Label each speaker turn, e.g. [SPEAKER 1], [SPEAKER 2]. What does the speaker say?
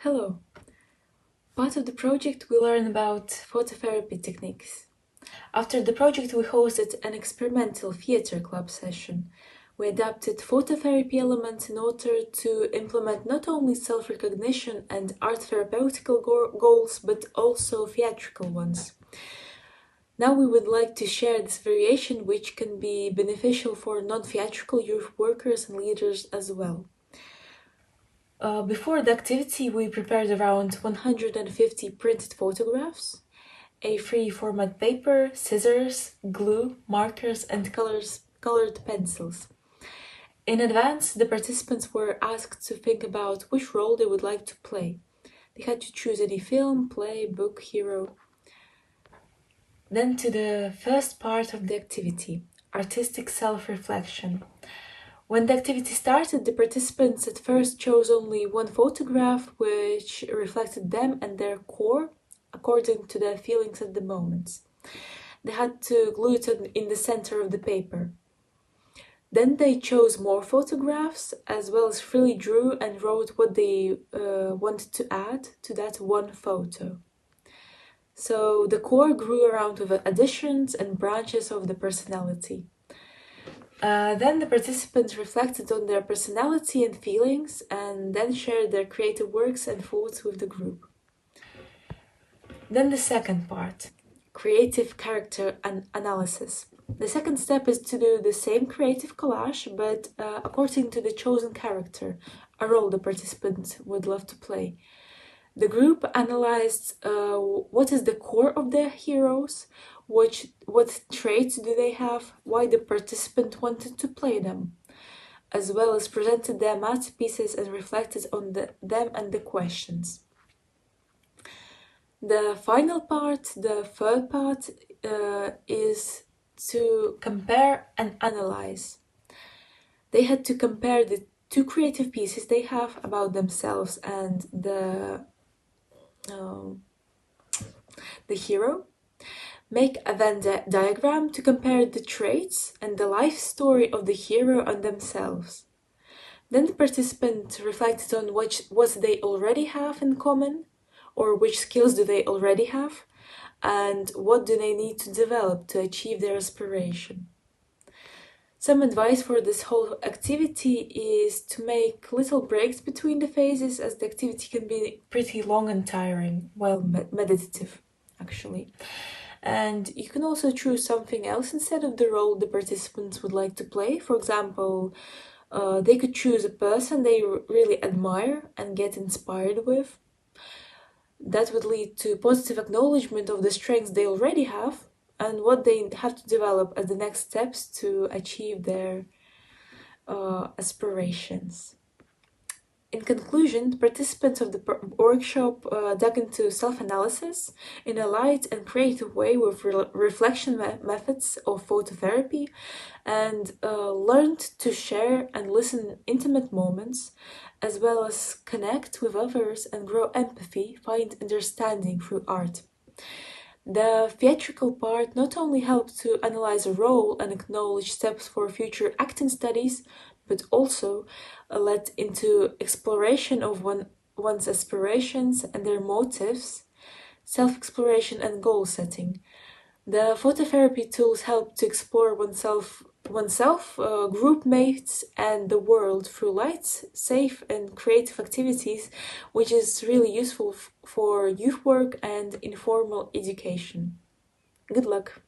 [SPEAKER 1] Hello! Part of the project we learn about phototherapy techniques. After the project we hosted an experimental theater club session. We adapted phototherapy elements in order to implement not only self-recognition and art therapeutical goals but also theatrical ones. Now we would like to share this variation which can be beneficial for non-theatrical youth workers and leaders as well. Before the activity, we prepared around 150 printed photographs, a free format paper, scissors, glue, markers, and colored pencils. In advance, the participants were asked to think about which role they would like to play. They had to choose any film, play, book, hero. Then to the first part of the activity, artistic self-reflection. When the activity started, the participants at first chose only one photograph which reflected them and their core according to their feelings at the moment. They had to glue it in the center of the paper. Then they chose more photographs as well as freely drew and wrote what they wanted to add to that one photo. So the core grew around with additions and branches of the personality. Then the participants reflected on their personality and feelings and then shared their creative works and thoughts with the group. Then the second part, creative character analysis. The second step is to do the same creative collage, but according to the chosen character, a role the participant would love to play. The group analyzed what is the core of their heroes, what traits do they have, why the participant wanted to play them, as well as presented their masterpieces and reflected on them and the questions. The final part, the third part, is to compare and analyze. They had to compare the two creative pieces they have about themselves and the hero, make a Venn diagram to compare the traits and the life story of the hero and themselves. Then the participant reflected on what they already have in common, or which skills do they already have, and what do they need to develop to achieve their aspiration. Some advice for this whole activity is to make little breaks between the phases, as the activity can be pretty long and tiring, well, meditative, actually. And you can also choose something else instead of the role the participants would like to play. For example, they could choose a person they really admire and get inspired with. That would lead to positive acknowledgement of the strengths they already have and what they have to develop as the next steps to achieve their aspirations. In conclusion, the participants of the workshop dug into self-analysis in a light and creative way with reflection methods of phototherapy and learned to share and listen intimate moments, as well as connect with others and grow empathy, find understanding through art. The theatrical part not only helped to analyze a role and acknowledge steps for future acting studies, but also led into exploration of one's aspirations and their motives, self-exploration and goal setting. The phototherapy tools help to explore oneself, group mates, and the world through light, safe, and creative activities, which is really useful for youth work and informal education. Good luck!